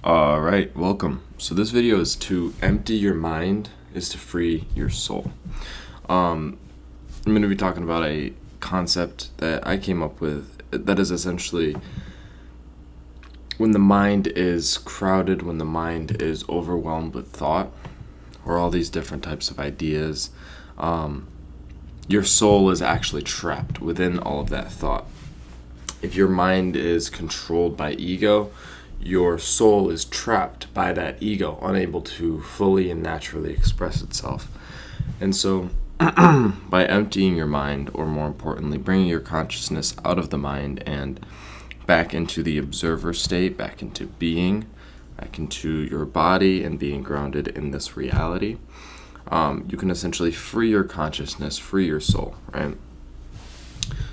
All right, welcome. So this video is to empty your mind is to free your soul. I'm going to be talking about a concept that I came up with that is essentially when the mind is crowded, when the mind is overwhelmed with thought or all these different types of ideas, your soul is actually trapped within all of that thought. If your mind is controlled by ego, your soul is trapped by that ego, unable to fully and naturally express itself. And so, by emptying your mind, or more importantly, bringing your consciousness out of the mind and back into the observer state, back into being, back into your body and being grounded in this reality, you can essentially free your consciousness, free your soul, right?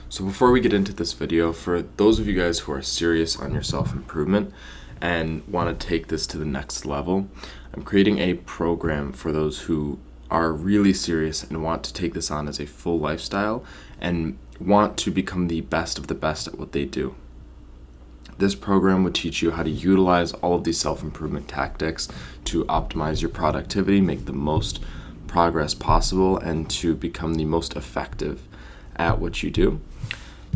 So before we get into this video, for those of you guys who are serious on your self-improvement and want to take this to the next level, I'm creating a program for those who are really serious and want to take this on as a full lifestyle and want to become the best of the best at what they do. This program would teach you how to utilize all of these self-improvement tactics to optimize your productivity, make the most progress possible, and to become the most effective at what you do.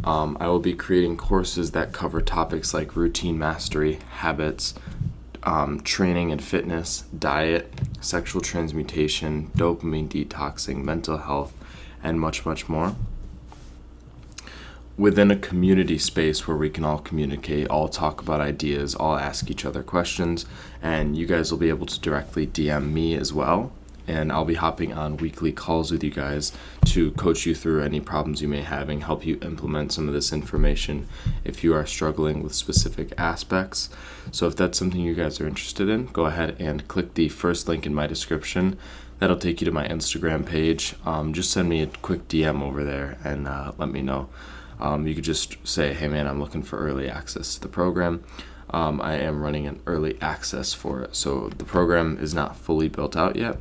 I will be creating courses that cover topics like routine mastery, habits, training and fitness, diet, sexual transmutation, dopamine detoxing, mental health, and much, much more. Within a community space where we can all communicate, all talk about ideas, all ask each other questions, and you guys will be able to directly DM me as well. And I'll be hopping on weekly calls with you guys to coach you through any problems you may have and help you implement some of this information if you are struggling with specific aspects. So if that's something you guys are interested in, go ahead and click the first link in my description. That'll take you to my Instagram page. Just send me a quick DM over there and let me know. You could just say, hey man, I'm looking for early access to the program. I am running an early access for it. So the program is not fully built out yet.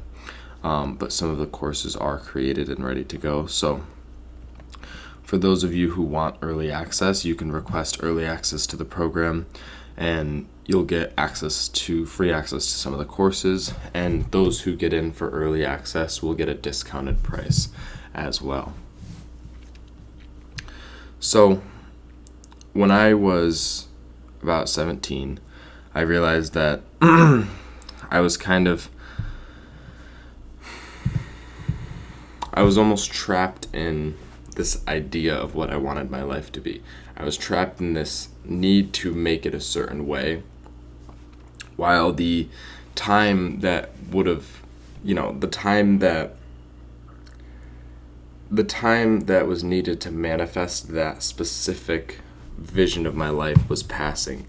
But some of the courses are created and ready to go. So for those of you who want early access, you can request early access to the program and you'll get free access to some of the courses, and those who get in for early access will get a discounted price as well. So when I was about 17, I realized that I was almost trapped in this idea of what I wanted my life to be. I was trapped in this need to make it a certain way, while the time that would have, the time that was needed to manifest that specific vision of my life was passing.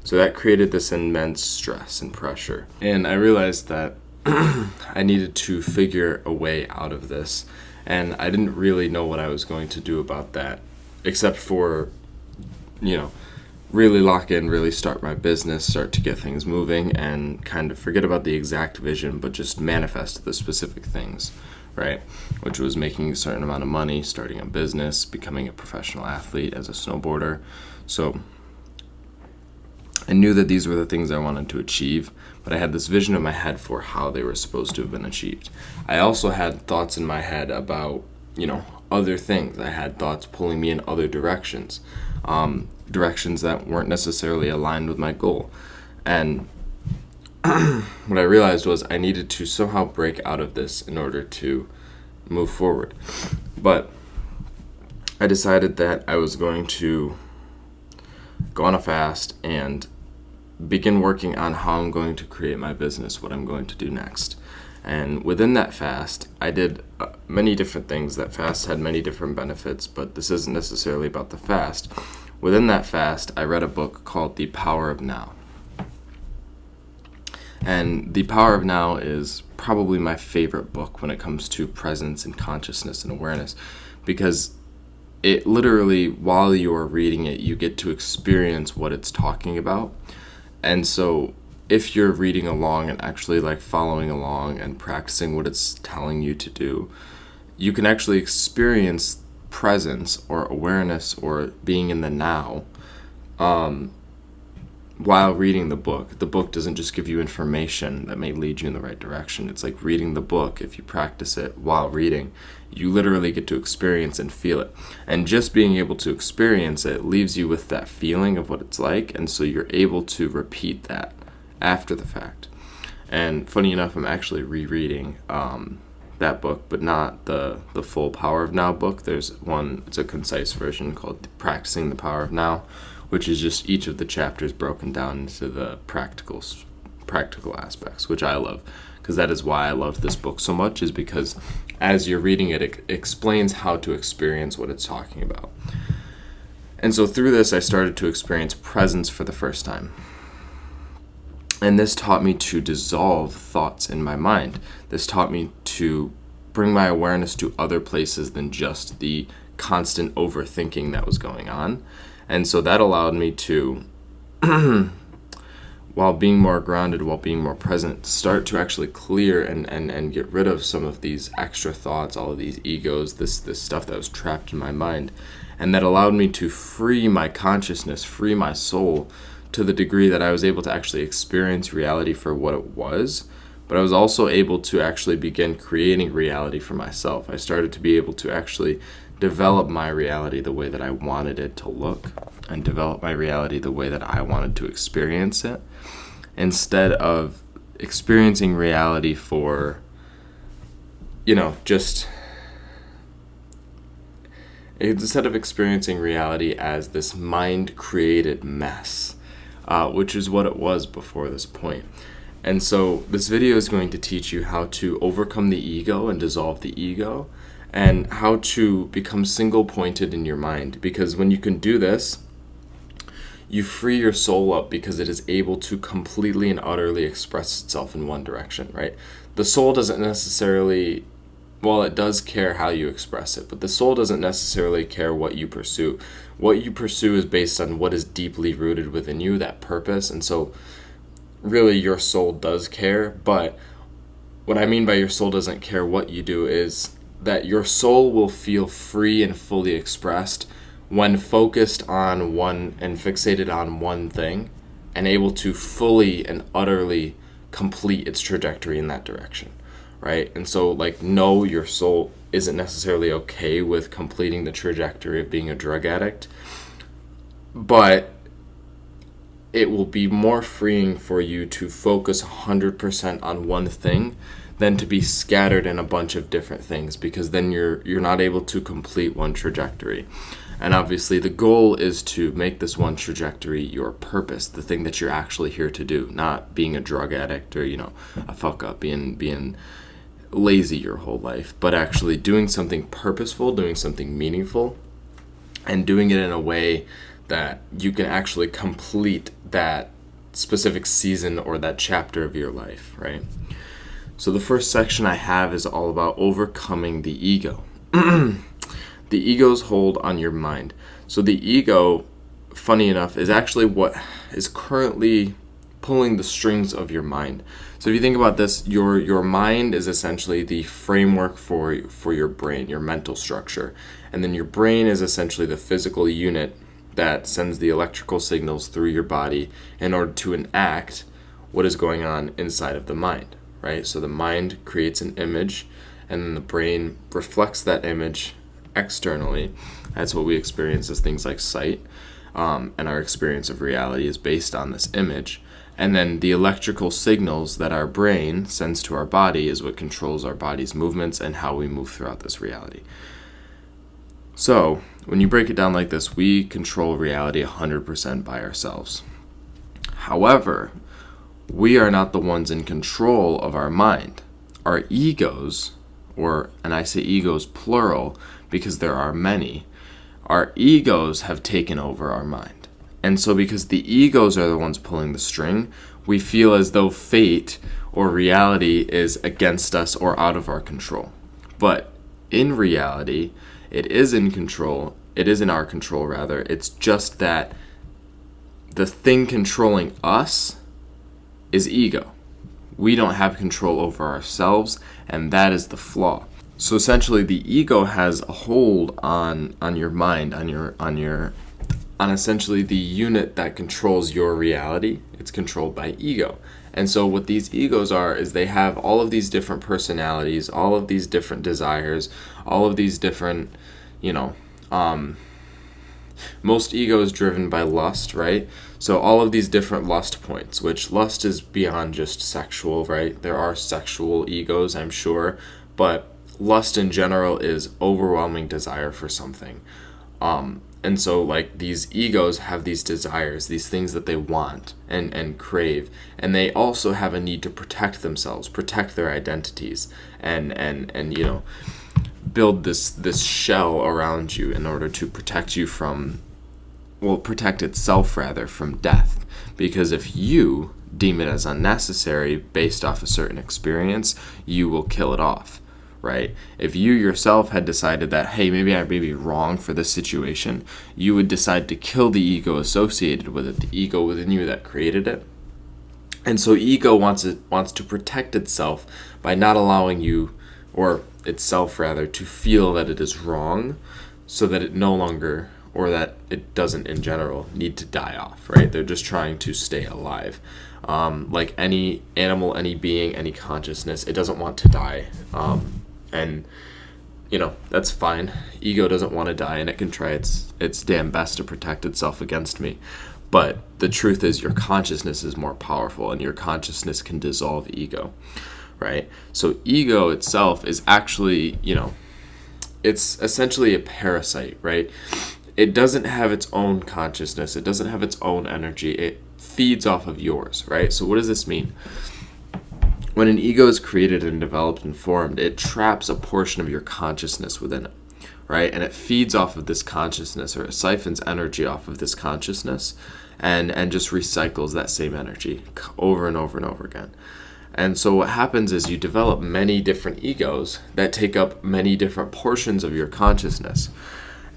So that created this immense stress and pressure. And I realized that I needed to figure a way out of this, and I didn't really know what I was going to do about that, except for, really lock in, really start my business, start to get things moving, and kind of forget about the exact vision, but just manifest the specific things, right? Which was making a certain amount of money, starting a business, becoming a professional athlete as a snowboarder. So I knew that these were the things I wanted to achieve, but I had this vision in my head for how they were supposed to have been achieved. I also had thoughts in my head about, other things. I had thoughts pulling me in other directions, directions that weren't necessarily aligned with my goal. And what I realized was I needed to somehow break out of this in order to move forward. But I decided that I was going to go on a fast and begin working on how I'm going to create my business, what I'm going to do next. And within that fast, I did many different things. That fast had many different benefits, but this isn't necessarily about the fast. Within that fast, I read a book called The Power of Now. And The Power of Now is probably my favorite book when it comes to presence and consciousness and awareness, because it literally, while you are reading it, you get to experience what it's talking about. And so if you're reading along and actually following along and practicing what it's telling you to do, you can actually experience presence or awareness or being in the now while reading the book doesn't just give you information that may lead you in the right direction. It's like reading the book. If you practice it while reading, you literally get to experience and feel it. And just being able to experience it leaves you with that feeling of what it's like, and so you're able to repeat that after the fact. And funny enough, I'm actually rereading that book, but not the full Power of Now book. There's one, it's a concise version called Practicing the Power of Now, which is just each of the chapters broken down into the practical aspects, which I love, because that is why I loved this book so much, is because as you're reading it, it explains how to experience what it's talking about. And so through this, I started to experience presence for the first time. And this taught me to dissolve thoughts in my mind. This taught me to bring my awareness to other places than just the constant overthinking that was going on. And so that allowed me to, while being more grounded, while being more present, start to actually clear and get rid of some of these extra thoughts, all of these egos, this stuff that was trapped in my mind. And that allowed me to free my consciousness, free my soul, to the degree that I was able to actually experience reality for what it was, but I was also able to actually begin creating reality for myself. I started to be able to actually develop my reality the way that I wanted it to look, and develop my reality the way that I wanted to experience it, instead of experiencing reality for, instead of experiencing reality as this mind-created mess, which is what it was before this point. And so this video is going to teach you how to overcome the ego and dissolve the ego, and how to become single-pointed in your mind. Because when you can do this, you free your soul up, because it is able to completely and utterly express itself in one direction, right? The soul doesn't necessarily, well, it does care how you express it, but the soul doesn't necessarily care what you pursue. What you pursue is based on what is deeply rooted within you, that purpose. And so really your soul does care, but what I mean by your soul doesn't care what you do is that your soul will feel free and fully expressed when focused on one and fixated on one thing, and able to fully and utterly complete its trajectory in that direction, right? And so, no, your soul isn't necessarily okay with completing the trajectory of being a drug addict, but it will be more freeing for you to focus 100% on one thing than to be scattered in a bunch of different things, because then you're not able to complete one trajectory. And obviously the goal is to make this one trajectory your purpose, the thing that you're actually here to do, not being a drug addict or, a fuck up, being lazy your whole life, but actually doing something purposeful, doing something meaningful, and doing it in a way that you can actually complete that specific season or that chapter of your life, right? So the first section I have is all about overcoming the ego. The ego's hold on your mind. So the ego, funny enough, is actually what is currently pulling the strings of your mind. So if you think about this, your mind is essentially the framework for your brain, your mental structure. And then your brain is essentially the physical unit that sends the electrical signals through your body in order to enact what is going on inside of the mind, right? So the mind creates an image, and then the brain reflects that image externally. That's what we experience as things like sight, and our experience of reality is based on this image. And then the electrical signals that our brain sends to our body is what controls our body's movements and how we move throughout this reality. So when you break it down like this, we control reality 100% by ourselves. However, we are not the ones in control of our mind. Our egos, and I say egos plural because there are many, our egos have taken over our mind. And so because the egos are the ones pulling the string, we feel as though fate or reality is against us or out of our control. But in reality, it is in control. It is in our control, rather. It's just that the thing controlling us is ego. We don't have control over ourselves, and that is the flaw. So essentially, the ego has a hold on your mind, on your on essentially the unit that controls your reality. It's controlled by ego. And so what these egos are is they have all of these different personalities, all of these different desires, all of these different, most ego is driven by lust, right? So all of these different lust points, which lust is beyond just sexual, right? There are sexual egos, I'm sure, but lust in general is overwhelming desire for something. And so like these egos have these desires, these things that they want and crave, and they also have a need to protect themselves, protect their identities, and build this shell around you in order to protect you from, protect itself rather, from death. Because if you deem it as unnecessary based off a certain experience, you will kill it off, right? If you yourself had decided that, hey, maybe I may be wrong for this situation, you would decide to kill the ego associated with it, the ego within you that created it. And so ego wants to protect itself by not allowing you, or itself rather, to feel that it is wrong, so that it no longer, or that it doesn't in general, need to die off, right? They're just trying to stay alive. Like any animal, any being, any consciousness, it doesn't want to die. And that's fine. Ego doesn't want to die, and it can try its damn best to protect itself against me. But the truth is your consciousness is more powerful, and your consciousness can dissolve ego, right? So ego itself is actually, it's essentially a parasite, right? It doesn't have its own consciousness. It doesn't have its own energy. It feeds off of yours, right? So what does this mean? When an ego is created and developed and formed, it traps a portion of your consciousness within it, right? And it feeds off of this consciousness, or it siphons energy off of this consciousness and just recycles that same energy over and over and over again. And so what happens is you develop many different egos that take up many different portions of your consciousness.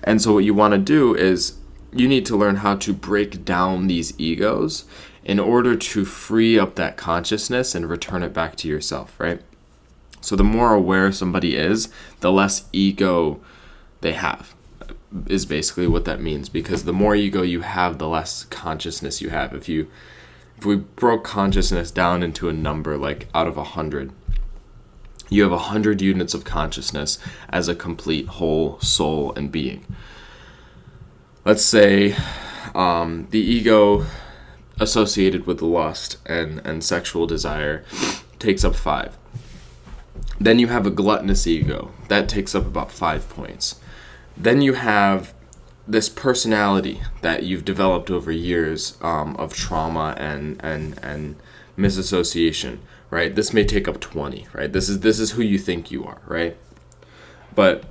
And so what you want to do is you need to learn how to break down these egos in order to free up that consciousness and return it back to yourself, right? So the more aware somebody is, the less ego they have, is basically what that means. Because the more ego you have, the less consciousness you have. If we broke consciousness down into a number, like out of 100, you have 100 units of consciousness as a complete whole soul and being. Let's say the ego associated with lust and sexual desire takes up 5. Then you have a gluttonous ego. That takes up about 5 points. Then you have this personality that you've developed over years of trauma and misassociation, right? This may take up 20, right? This is who you think you are, right? But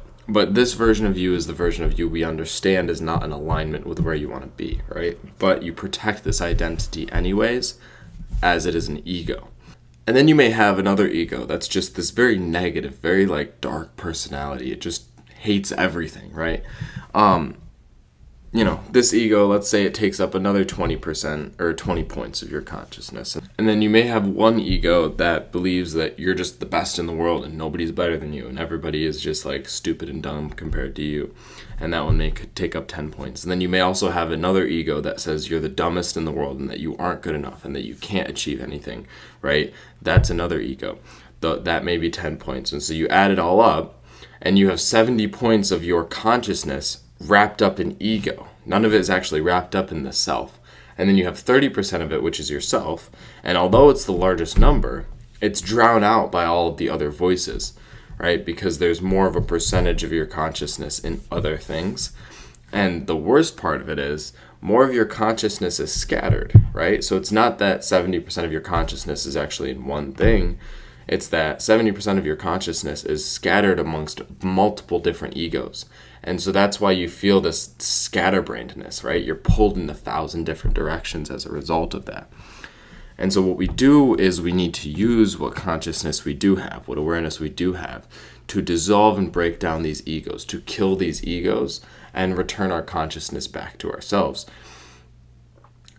this version of you is the version of you we understand is not in alignment with where you want to be, right? But you protect this identity anyways, as it is an ego. And then you may have another ego that's just this very negative, very like dark personality. It just hates everything, right? This ego, let's say it takes up another 20% or 20 points of your consciousness. And then you may have one ego that believes that you're just the best in the world and nobody's better than you and everybody is just like stupid and dumb compared to you. And that one may take up 10 points. And then you may also have another ego that says you're the dumbest in the world and that you aren't good enough and that you can't achieve anything, right? That's another ego. That may be 10 points. And so you add it all up and you have 70 points of your consciousness wrapped up in ego. None of it is actually wrapped up in the self. And then you have 30% of it, which is yourself. And although it's the largest number, it's drowned out by all of the other voices, right? Because there's more of a percentage of your consciousness in other things. And the worst part of it is more of your consciousness is scattered, right? So it's not that 70% of your consciousness is actually in one thing. It's that 70% of your consciousness is scattered amongst multiple different egos. And so that's why you feel this scatterbrainedness, right? You're pulled in 1,000 different directions as a result of that. And so what we do is we need to use what consciousness we do have, what awareness we do have, to dissolve and break down these egos, to kill these egos and return our consciousness back to ourselves.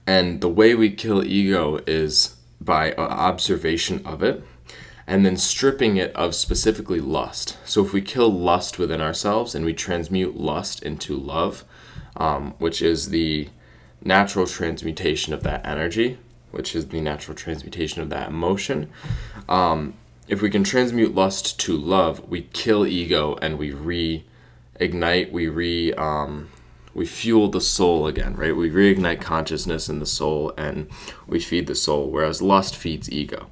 And the way we kill ego is by observation of it, and then stripping it of specifically lust. So if we kill lust within ourselves and we transmute lust into love, which is the natural transmutation of that energy, which is the natural transmutation of that emotion. If we can transmute lust to love, we kill ego and we reignite, we fuel the soul again, right? We reignite consciousness in the soul and we feed the soul, whereas lust feeds ego.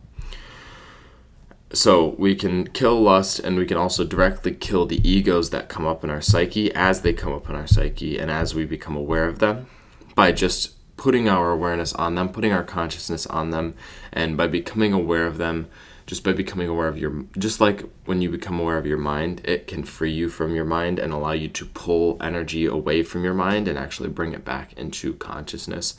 So we can kill lust, and we can also directly kill the egos that come up in our psyche as they come up in our psyche and as we become aware of them, by just putting our awareness on them, putting our consciousness on them, and by becoming aware of them, just by becoming aware of just like when you become aware of your mind, it can free you from your mind and allow you to pull energy away from your mind and actually bring it back into consciousness.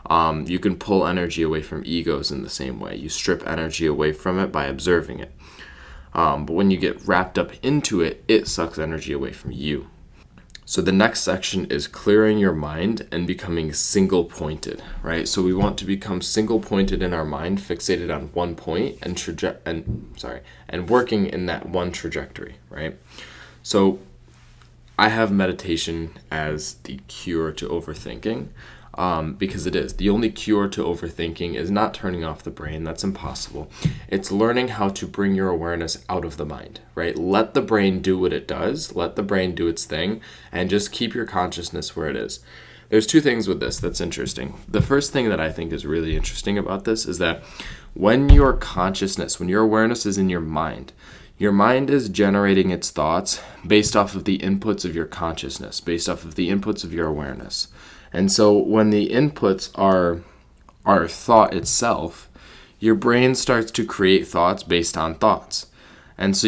You can pull energy away from egos in the same way. You strip energy away from it by observing it. But when you get wrapped up into it, it sucks energy away from you. So the next section is clearing your mind and becoming single-pointed, right? So we want to become single-pointed in our mind, fixated on one point, and working in that one trajectory, right? So I have meditation as the cure to overthinking, because it is. The only cure to overthinking is not turning off the brain. That's impossible. It's learning how to bring your awareness out of the mind, right? Let the brain do what it does. Let the brain do its thing, and just keep your consciousness where it is. There's two things with this that's interesting. The first thing that I think is really interesting about this is that when your consciousness, when your awareness is in your mind is generating its thoughts based off of the inputs of your consciousness, based off of the inputs of your awareness. And so when the inputs are thought itself, your brain starts to create thoughts based on thoughts. And so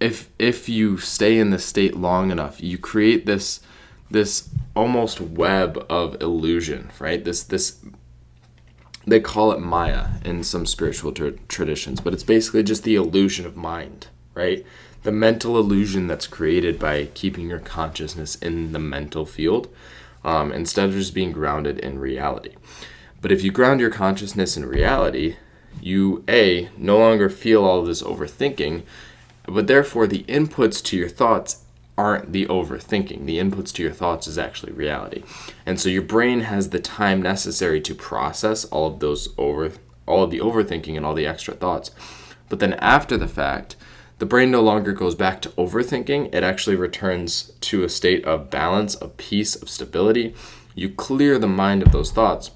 if you stay in this state long enough, you create this almost web of illusion, right? This they call it Maya in some spiritual traditions, but it's basically just the illusion of mind, right? The mental illusion that's created by keeping your consciousness in the mental field, instead of just being grounded in reality. But if you ground your consciousness in reality, you no longer feel all of this overthinking, but therefore the inputs to your thoughts aren't the overthinking. The inputs to your thoughts is actually reality. And so your brain has the time necessary to process all of the overthinking and all the extra thoughts. But then after the fact, the brain no longer goes back to overthinking. It actually returns to a state of balance, of peace, of stability. You clear the mind of those thoughts.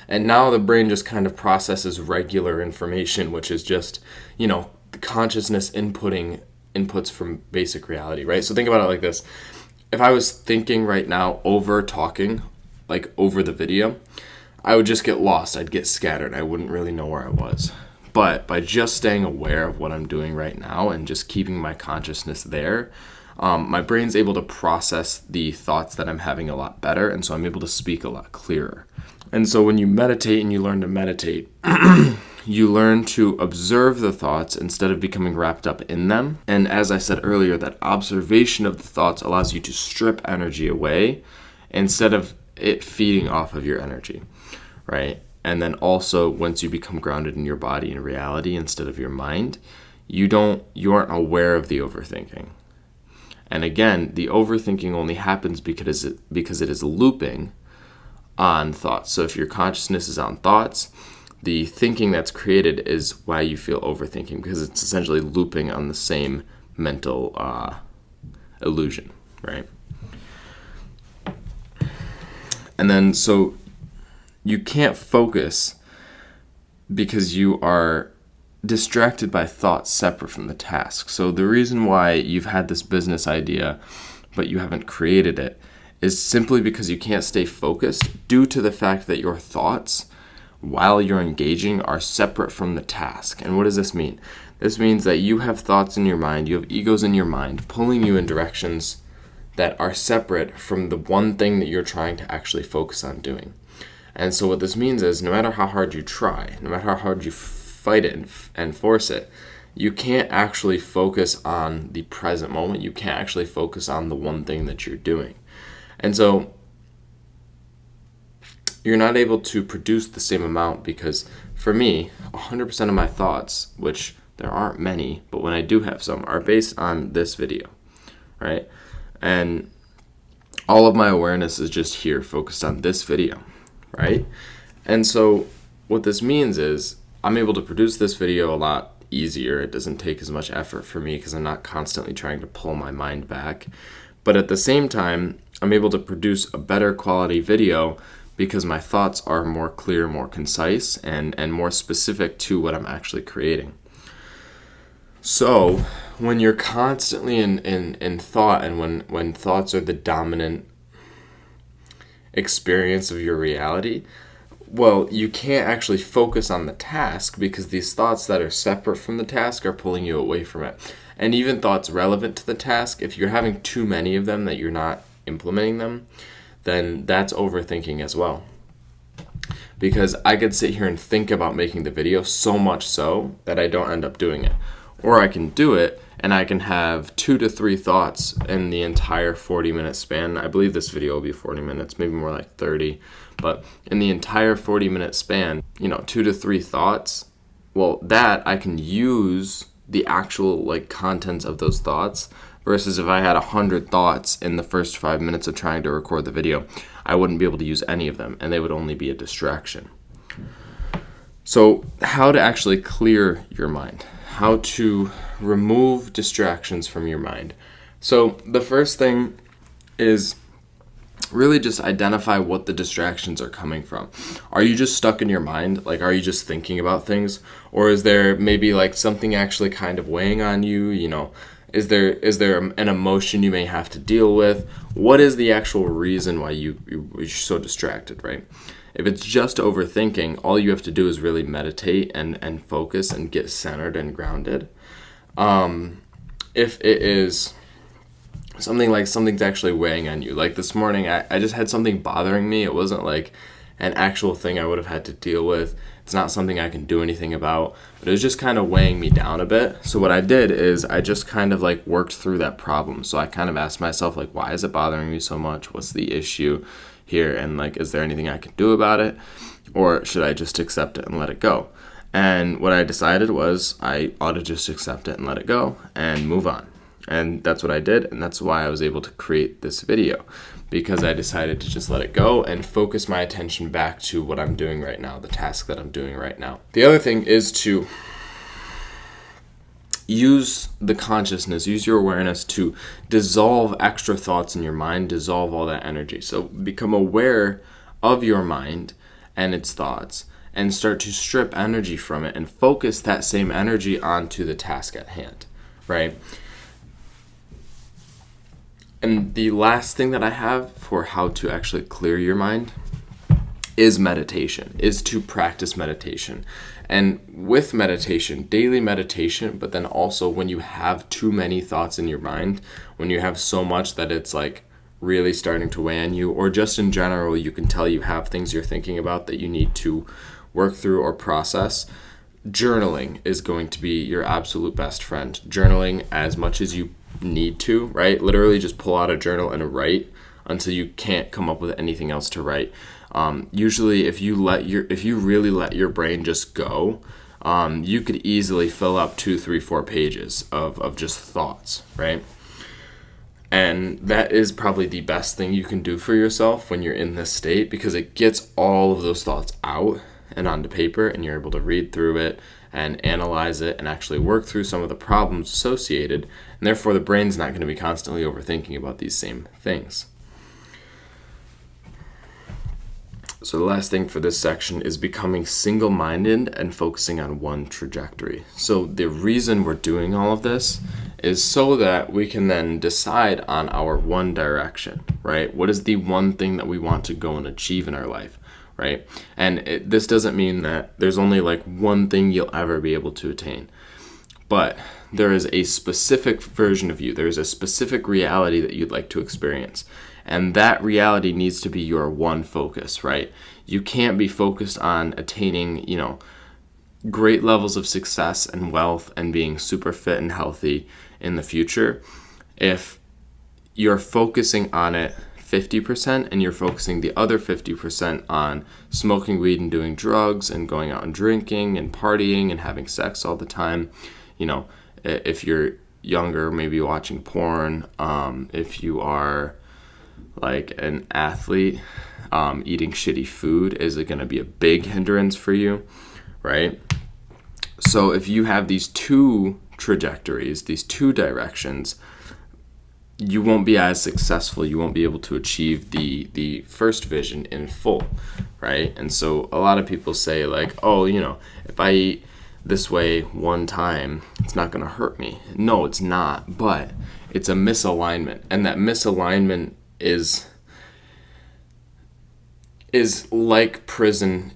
And now the brain just kind of processes regular information, which is just, the consciousness inputs from basic reality, right? So think about it like this. If I was thinking right now over talking, like over the video, I would just get lost. I'd get scattered. I wouldn't really know where I was. But by just staying aware of what I'm doing right now and just keeping my consciousness there, my brain's able to process the thoughts that I'm having a lot better, and so I'm able to speak a lot clearer. And so when you meditate and you learn to meditate, you learn to observe the thoughts instead of becoming wrapped up in them. And as I said earlier, that observation of the thoughts allows you to strip energy away instead of it feeding off of your energy, right? And then also, once you become grounded in your body and reality instead of your mind, you aren't aware of the overthinking. And again, the overthinking only happens because it is looping on thoughts. So if your consciousness is on thoughts, the thinking that's created is why you feel overthinking, because it's essentially looping on the same mental illusion, right? And then so you can't focus because you are distracted by thoughts separate from the task. So the reason why you've had this business idea but you haven't created it is simply because you can't stay focused due to the fact that your thoughts while you're engaging are separate from the task. And what does this mean? This means that you have thoughts in your mind, you have egos in your mind pulling you in directions that are separate from the one thing that you're trying to actually focus on doing. And so what this means is no matter how hard you try, no matter how hard you fight it and force it, you can't actually focus on the present moment. You can't actually focus on the one thing that you're doing. And so you're not able to produce the same amount because for me, 100% of my thoughts, which there aren't many, but when I do have some, are based on this video, right? And all of my awareness is just here focused on this video, right? And so what this means is I'm able to produce this video a lot easier. It doesn't take as much effort for me because I'm not constantly trying to pull my mind back. But at the same time, I'm able to produce a better quality video because my thoughts are more clear, more concise, and more specific to what I'm actually creating. So when you're constantly in thought, and when thoughts are the dominant experience of your reality, well, you can't actually focus on the task because these thoughts that are separate from the task are pulling you away from it. And even thoughts relevant to the task, if you're having too many of them that you're not implementing them, then that's overthinking as well. Because I could sit here and think about making the video so much so that I don't end up doing it. Or I can do it and I can have 2 to 3 thoughts in the entire 40-minute span. I believe this video will be 40 minutes, maybe more like 30. But in the entire 40-minute span, 2 to 3 thoughts, well, that I can use the actual contents of those thoughts, versus if I had 100 thoughts in the first 5 minutes of trying to record the video, I wouldn't be able to use any of them, and they would only be a distraction. So how to actually clear your mind, how to remove distractions from your mind. So the first thing is really just identify what the distractions are coming from. Are you just stuck in your mind? Are you just thinking about things? Or is there maybe something actually kind of weighing on you? Is there an emotion you may have to deal with? What is the actual reason why you're so distracted, right? If it's just overthinking, all you have to do is really meditate and focus and get centered and grounded. If it is something's actually weighing on you, like this morning, I just had something bothering me. It wasn't an actual thing I would have had to deal with. It's not something I can do anything about, but it was just kind of weighing me down a bit. So what I did is I just kind of worked through that problem. So I kind of asked myself, why is it bothering me so much? What's the issue here? And is there anything I can do about it? Or should I just accept it and let it go? And what I decided was I ought to just accept it and let it go and move on. And that's what I did, and that's why I was able to create this video, because I decided to just let it go and focus my attention back to what I'm doing right now, the task that I'm doing right now. The other thing is to use the consciousness, use your awareness to dissolve extra thoughts in your mind, dissolve all that energy. So become aware of your mind and its thoughts and start to strip energy from it and focus that same energy onto the task at hand, right? And the last thing that I have for how to actually clear your mind is meditation, is to practice meditation. And with meditation, daily meditation, but then also when you have too many thoughts in your mind, when you have so much that it's really starting to weigh on you, or just in general, you can tell you have things you're thinking about that you need to work through or process, journaling is going to be your absolute best friend. Journaling as much as you need to, right? Literally just pull out a journal and write until you can't come up with anything else to write. Usually if you really let your brain just go, you could easily fill up 2, 3, 4 pages of just thoughts, right? And that is probably the best thing you can do for yourself when you're in this state, because it gets all of those thoughts out and onto paper, and you're able to read through it and analyze it and actually work through some of the problems associated, and therefore the brain's not going to be constantly overthinking about these same things. So the last thing for this section is becoming single-minded and focusing on one trajectory. So the reason we're doing all of this is so that we can then decide on our one direction, right? What is the one thing that we want to go and achieve in our life? Right? And this doesn't mean that there's only one thing you'll ever be able to attain. But there is a specific version of you. There's a specific reality that you'd like to experience. And that reality needs to be your one focus, right? You can't be focused on attaining, great levels of success and wealth and being super fit and healthy in the future if you're focusing on it 50% and you're focusing the other 50% on smoking weed and doing drugs and going out and drinking and partying and having sex all the time. If you're younger, maybe watching porn. If you are like an athlete, eating shitty food is going to be a big hindrance for you, right? So if you have these two trajectories, these two directions, you won't be as successful. You won't be able to achieve the first vision in full, right? And so a lot of people say like, oh, if I eat this way one time, it's not going to hurt me. No, it's not, but it's a misalignment. And that misalignment is like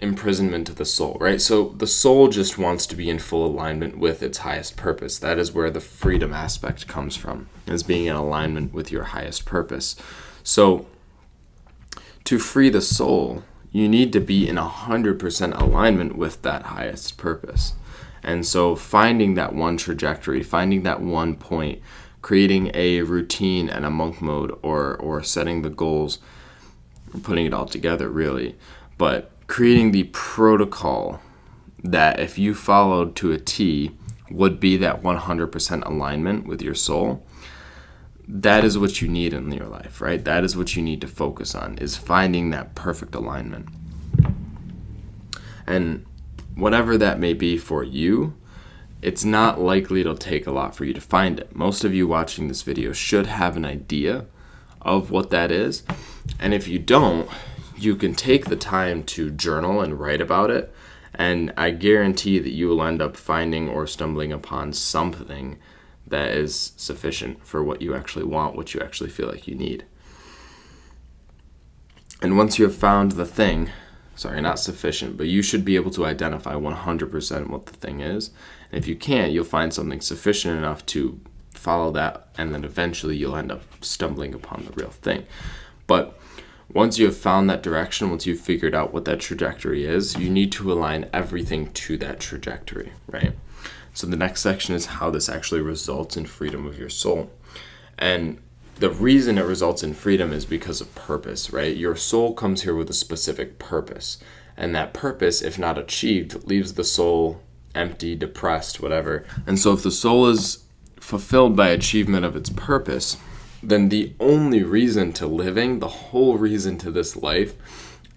imprisonment of the soul, right? So the soul just wants to be in full alignment with its highest purpose. That is where the freedom aspect comes from, is being in alignment with your highest purpose. So to free the soul, you need to be in 100% alignment with that highest purpose. And so finding that one trajectory, finding that one point, creating a routine and a monk mode, or setting the goals, putting it all together really, but creating the protocol that if you followed to a T would be that 100% alignment with your soul. That is what you need in your life, right? That is what you need to focus on, is finding that perfect alignment. And whatever that may be for you, it's not likely it'll take a lot for you to find it. Most of you watching this video should have an idea of what that is. And if you don't, you can take the time to journal and write about it. And I guarantee that you will end up finding or stumbling upon something that is sufficient for what you actually want, what you actually feel like you need. And once you have found the thing, not sufficient, but you should be able to identify 100% what the thing is. And if you can't, you'll find something sufficient enough to follow that, and then eventually you'll end up stumbling upon the real thing. But once you have found that direction, once you've figured out what that trajectory is, you need to align everything to that trajectory, right? So the next section is how this actually results in freedom of your soul. And the reason it results in freedom is because of purpose, right? Your soul comes here with a specific purpose. And that purpose, if not achieved, leaves the soul empty, depressed, whatever. And so if the soul is fulfilled by achievement of its purpose, then the only reason to living, the whole reason to this life,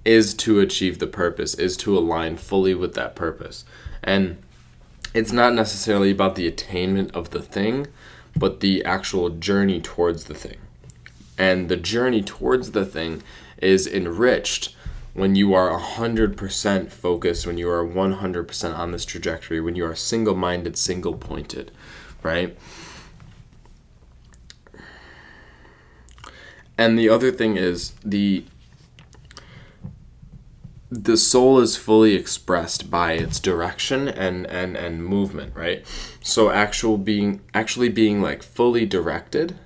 is to achieve the purpose, is to align fully with that purpose. And it's not necessarily about the attainment of the thing, but the actual journey towards the thing. And the journey towards the thing is enriched when you are 100% focused, when you are 100% on this trajectory, when you are single-minded, single-pointed, right? And the other thing is the soul is fully expressed by its direction and movement, right? So actually being like fully directed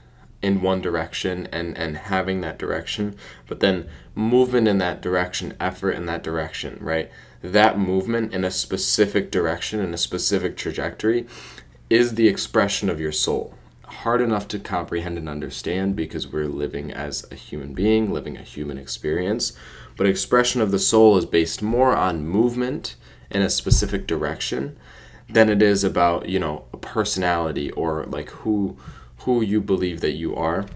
in one direction and having that direction, but then movement in that direction, effort in that direction, right? That movement in a specific direction, in a specific trajectory, is the expression of your soul. Hard enough to comprehend and understand because we're living as a human being, living a human experience. But expression of the soul is based more on movement in a specific direction than it is about, a personality or like who you believe that you are,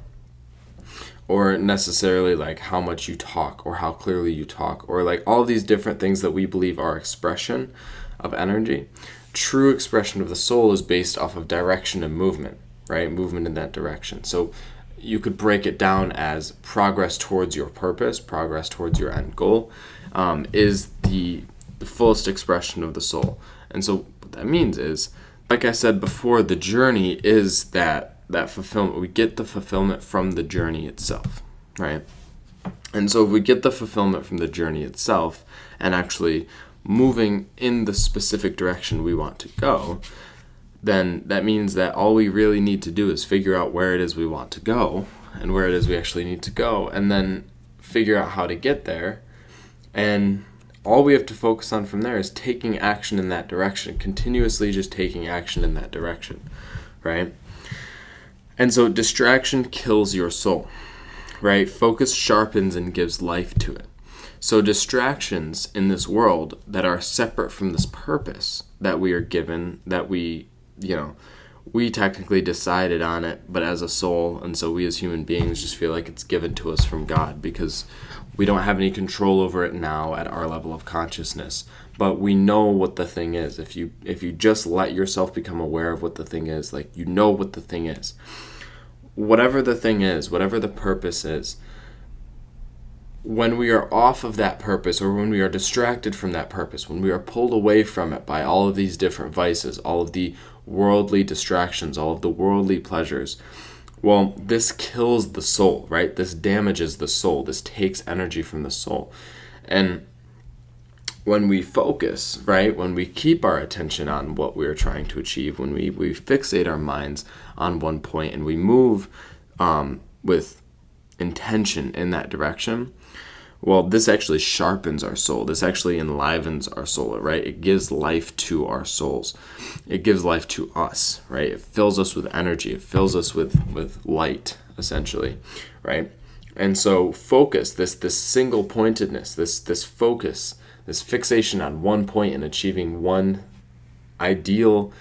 or necessarily like how much you talk or how clearly you talk, or like all these different things that we believe are expression of energy. True expression of the soul is based off of direction and movement, right? Movement in that direction. So you could break it down as progress towards your purpose, progress towards your end goal, is the fullest expression of the soul. And so what that means is, like I said before, the journey is that fulfillment. We get the fulfillment from the journey itself, right? And so if we get the fulfillment from the journey itself and actually moving in the specific direction we want to go, then that means that all we really need to do is figure out where it is we want to go and where it is we actually need to go, and then figure out how to get there. And all we have to focus on from there is taking action in that direction, continuously just taking action in that direction, right? And so distraction kills your soul, right? Focus sharpens and gives life to it. So distractions in this world that are separate from this purpose that we are given, that we we technically decided on it, but as a soul, and so we as human beings just feel like it's given to us from God because we don't have any control over it now at our level of consciousness. But we know what the thing is. If you just let yourself become aware of what the thing is, like you know what the thing is. Whatever the thing is, whatever the purpose is, when we are off of that purpose, or when we are distracted from that purpose, when we are pulled away from it by all of these different vices, all of the worldly distractions, all of the worldly pleasures, well, this kills the soul, right? This damages the soul. This takes energy from the soul. And when we focus, right, when we keep our attention on what we're trying to achieve, when we fixate our minds on one point and we move with intention in that direction, well, this actually sharpens our soul. This actually enlivens our soul, right? It gives life to our souls. It gives life to us, right? It fills us with energy. It fills us with light, essentially, right? And so focus, this single pointedness, this focus, this fixation on one point and achieving one ideal,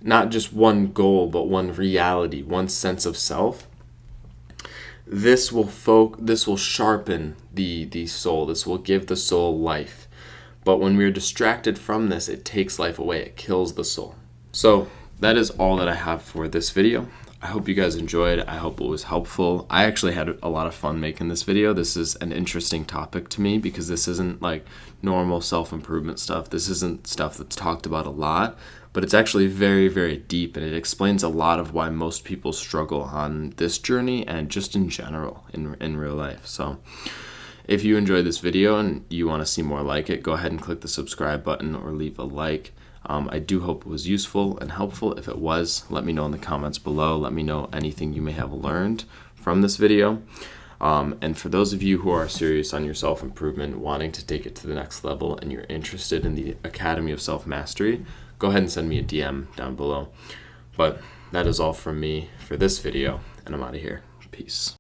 not just one goal, but one reality, one sense of self. This will sharpen the soul. This will give the soul life. But when we're distracted from this, it takes life away. It kills the soul. So that is all that I have for this video. I hope you guys enjoyed. I hope it was helpful. I actually had a lot of fun making this video. This is an interesting topic to me because this isn't like normal self-improvement stuff. This isn't stuff that's talked about a lot, but it's actually very, very deep, and it explains a lot of why most people struggle on this journey and just in general in real life. So if you enjoyed this video and you want to see more like it, go ahead and click the subscribe button or leave a like. I do hope it was useful and helpful. If it was, let me know in the comments below. Let me know anything you may have learned from this video. And for those of you who are serious on your self-improvement, wanting to take it to the next level, and you're interested in the Academy of Self-Mastery, go ahead and send me a DM down below. But that is all from me for this video, and I'm out of here. Peace.